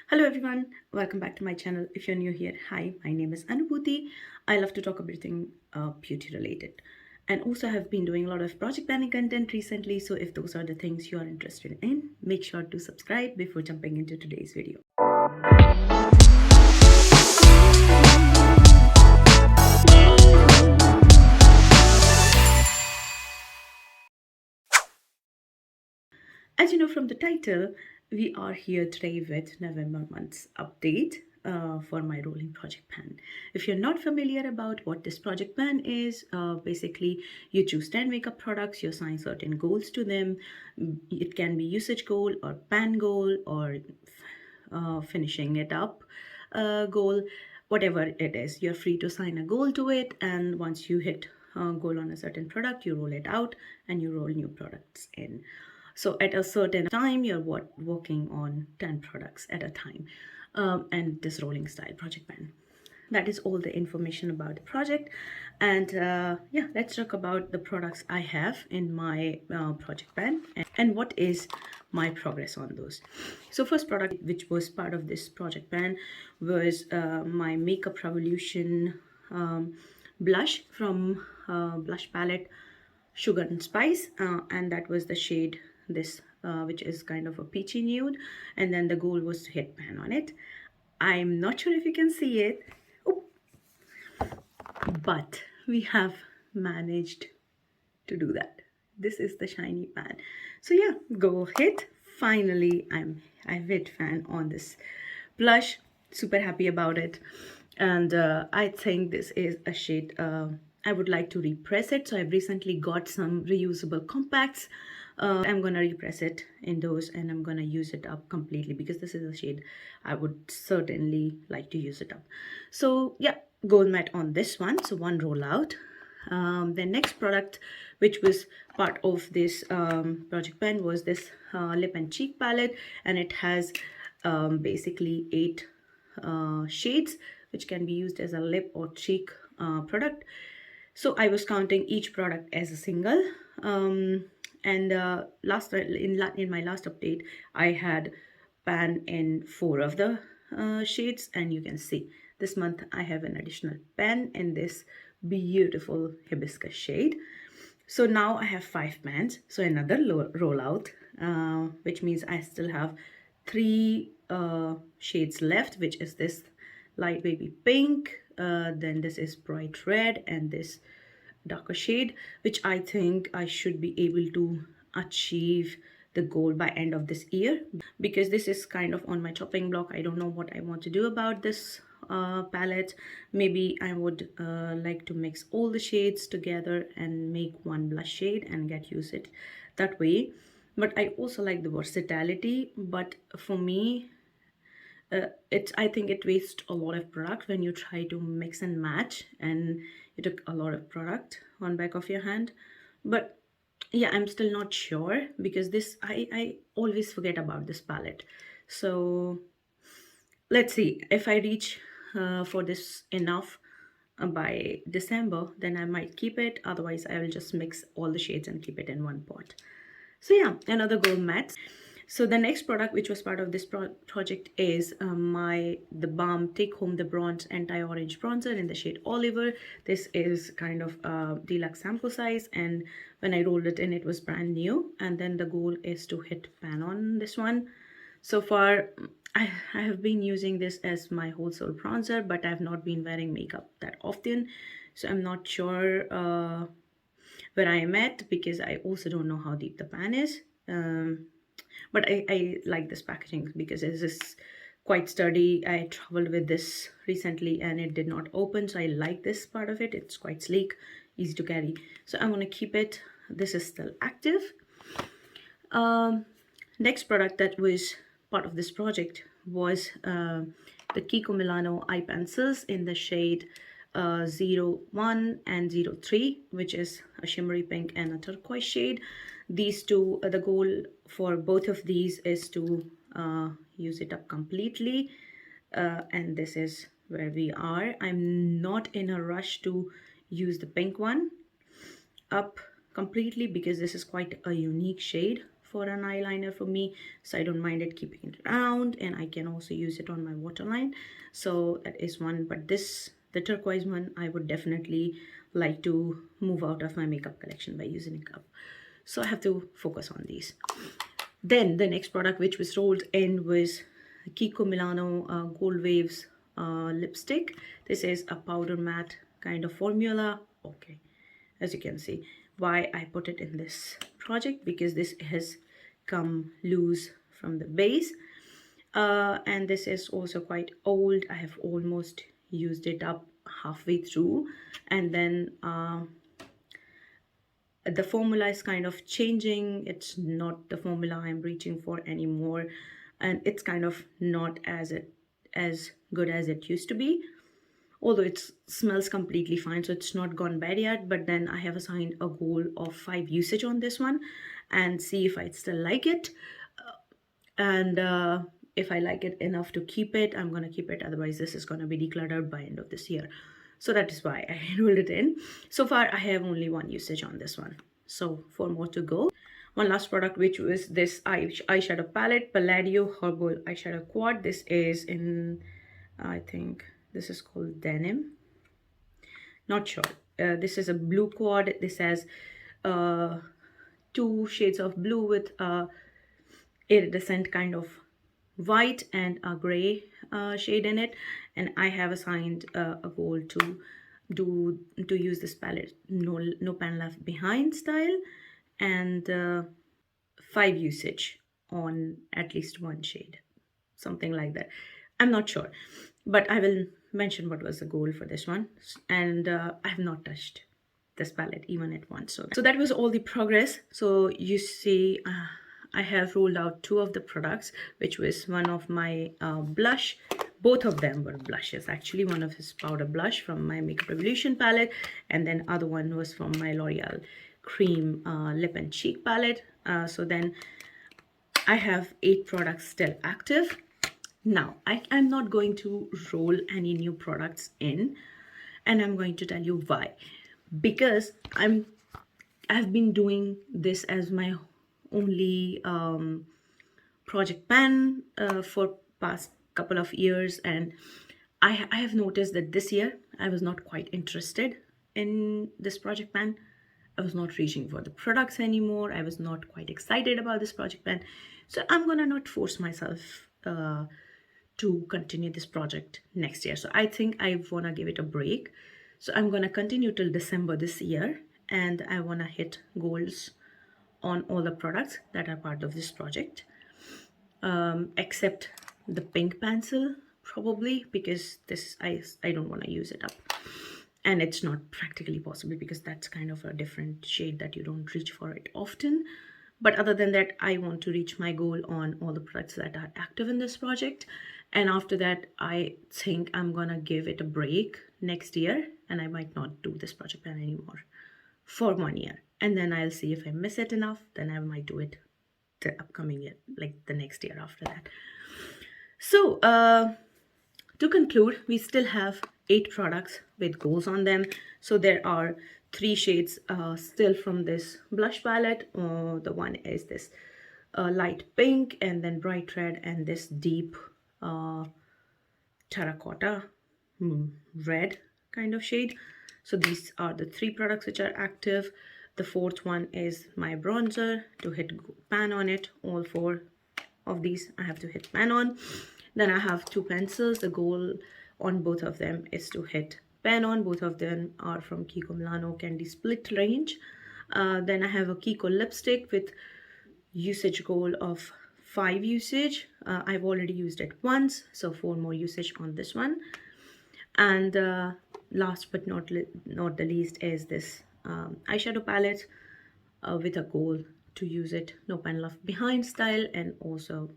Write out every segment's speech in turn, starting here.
Hello everyone, welcome back to my channel. If you're new here, hi, my name is Anubhuti. I love to talk everything beauty related, and also have been doing a lot of project planning content recently. So if those are the things you are interested in, make sure to subscribe before jumping into today's video. As you know from the title, we are here today with November month's update for my rolling project plan. If you're not familiar about what this project plan is, basically you choose 10 makeup products, you assign certain goals to them. It can be usage goal or pan goal or finishing it up goal, whatever it is. You're free to assign a goal to it, and once you hit goal on a certain product, you roll it out and you roll new products in. So at a certain time, you're working on 10 products at a time, and this rolling style project plan. That is all the information about the project. And yeah, let's talk about the products I have in my project plan and what is my progress on those. So first product which was part of this project plan was my Makeup Revolution blush from blush palette Sugar and Spice, and that was the shade this which is kind of a peachy nude, and then the goal was to hit pan on it. I'm not sure if you can see it. Oh, but we have managed to do that. This is the shiny pan. So yeah, go hit. Finally, I've hit fan on this blush. Super happy about it. And I think this is a shade I would like to repress it. So I've recently got some reusable compacts. I'm gonna repress it in those, and I'm gonna use it up completely because this is a shade I would certainly like to use it up. So yeah, gold matte on this one. So one roll out. The next product which was part of this project pen was this lip and cheek palette, and it has basically 8 shades which can be used as a lip or cheek product. So I was counting each product as a single, and in my last update I had pan in 4 of the shades, and you can see this month I have an additional pan in this beautiful hibiscus shade. So now I have 5 pans, so another rollout, which means I still have 3 shades left, which is this light baby pink, then this is bright red, and this darker shade, which I think I should be able to achieve the goal by end of this year, because this is kind of on my chopping block. I don't know what I want to do about this palette. Maybe I would like to mix all the shades together and make one blush shade and get use it that way. But I also like the versatility, but for me I think it wastes a lot of product when you try to mix and match, and you took a lot of product on back of your hand. But yeah, I'm still not sure because this I always forget about this palette. So let's see if I reach for this enough by December, then I might keep it. Otherwise I will just mix all the shades and keep it in one pot. So yeah, another gold matte. So the next product which was part of this project is the Balm Take Home the Bronze Anti-Orange Bronzer in the shade Oliver. This is kind of a deluxe sample size, and when I rolled it in, it was brand new. And then the goal is to hit pan on this one. So far, I have been using this as my wholesale bronzer, but I have not been wearing makeup that often. So I'm not sure where I am at, because I also don't know how deep the pan is. But I like this packaging because it is quite sturdy. I traveled with this recently and it did not open, so I like this part of it. It's quite sleek, easy to carry. So I'm going to keep it. This is still active. Next product that was part of this project was the Kiko Milano eye pencils in the shade 01 and 03, which is a shimmery pink and a turquoise shade. These two, the goal for both of these is to use it up completely, and this is where we are. I'm not in a rush to use the pink one up completely because this is quite a unique shade for an eyeliner for me, so I don't mind it keeping it around, and I can also use it on my waterline. So that is one. But this, the turquoise one, I would definitely like to move out of my makeup collection by using it up. So I have to focus on these. Then the next product which was rolled in was Kiko Milano Gold Waves lipstick. This is a powder matte kind of formula. Okay, as you can see, why I put it in this project, because this has come loose from the base, and this is also quite old. I have almost used it up halfway through, and then the formula is kind of changing. It's not the formula I'm reaching for anymore, and it's kind of not as good as it used to be, although it smells completely fine, so it's not gone bad yet. But then I have assigned a goal of 5 usage on this one and see if I still like it, and if I like it enough to keep it, I'm gonna keep it. Otherwise this is gonna be decluttered by end of this year. So that is why I rolled it in. So far I have only 1 usage on this one, so 4 more to go. One last product, which was this eyeshadow palette, Palladio Herbal Eyeshadow Quad. This is in, I think this is called Denim, not sure. This is a blue quad. This has 2 shades of blue with iridescent kind of white and a gray shade in it, and I have assigned a goal to use this palette no pan left behind style, and 5 usage on at least 1 shade, something like that. I'm not sure, but I will mention what was the goal for this one. And I have not touched this palette even at once. So that was all the progress. So you see, I have rolled out 2 of the products, which was one of my blush. Both of them were blushes actually. One of his powder blush from my Makeup Revolution palette, and then other one was from my L'Oreal Cream Lip and Cheek palette. So then I have 8 products still active. Now I'm not going to roll any new products in, and I'm going to tell you why. Because I've been doing this as my only project pan for past couple of years, and I have noticed that this year I was not quite interested in this project pan. I was not reaching for the products anymore. I was not quite excited about this project pan. So I'm gonna not force myself to continue this project next year. So I think I want to give it a break. So I'm going to continue till December this year, and I want to hit goals on all the products that are part of this project, except the pink pencil probably, because this I don't want to use it up, and it's not practically possible because that's kind of a different shade that you don't reach for it often. But other than that, I want to reach my goal on all the products that are active in this project. And after that, I think I'm gonna give it a break next year, and I might not do this project plan anymore for 1 year. And then I'll see if I miss it enough, then I might do it the upcoming year, like the next year after that. So to conclude, we still have 8 products with goals on them. So there are 3 shades still from this blush palette. The one is this light pink, and then bright red, and this deep terracotta red kind of shade. So these are the 3 products which are active. The 4th one is my bronzer, to hit pan on it. All 4 of these I have to hit pan on. Then I have 2 pencils. The goal on both of them is to hit pan on. Both of them are from Kiko Milano Candy Split range. Then I have a Kiko lipstick with usage goal of 5 usage. I've already used it once, so 4 more usage on this one. And last but not the least is this eyeshadow palette with a goal to use it no pan left behind style, and also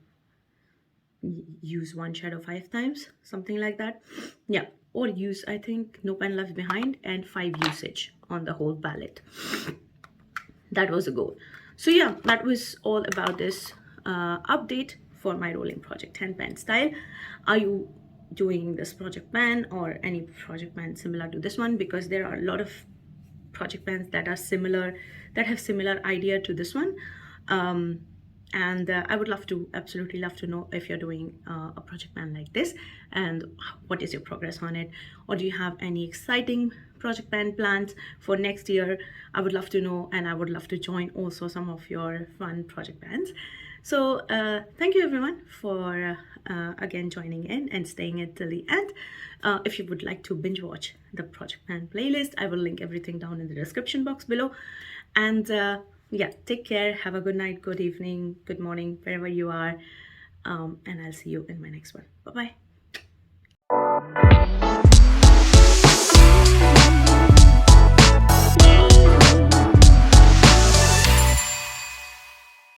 use one shadow 5 times, something like that. Yeah, or use, I think, no pan left behind and 5 usage on the whole palette. That was the goal. So yeah, that was all about this update for my rolling project 10 pan style. Are you doing this project pan or any project pan similar to this one? Because there are a lot of project pans that are similar, that have similar idea to this one. And I would love to, absolutely love to know if you're doing a project plan like this, and what is your progress on it, or do you have any exciting project plan plans for next year? I would love to know, and I would love to join also some of your fun project plans. So thank you everyone for again joining in and staying until the end. If you would like to binge watch the project plan playlist, I will link everything down in the description box below. And yeah, take care, have a good night, good evening, good morning, wherever you are. And I'll see you in my next one. Bye bye.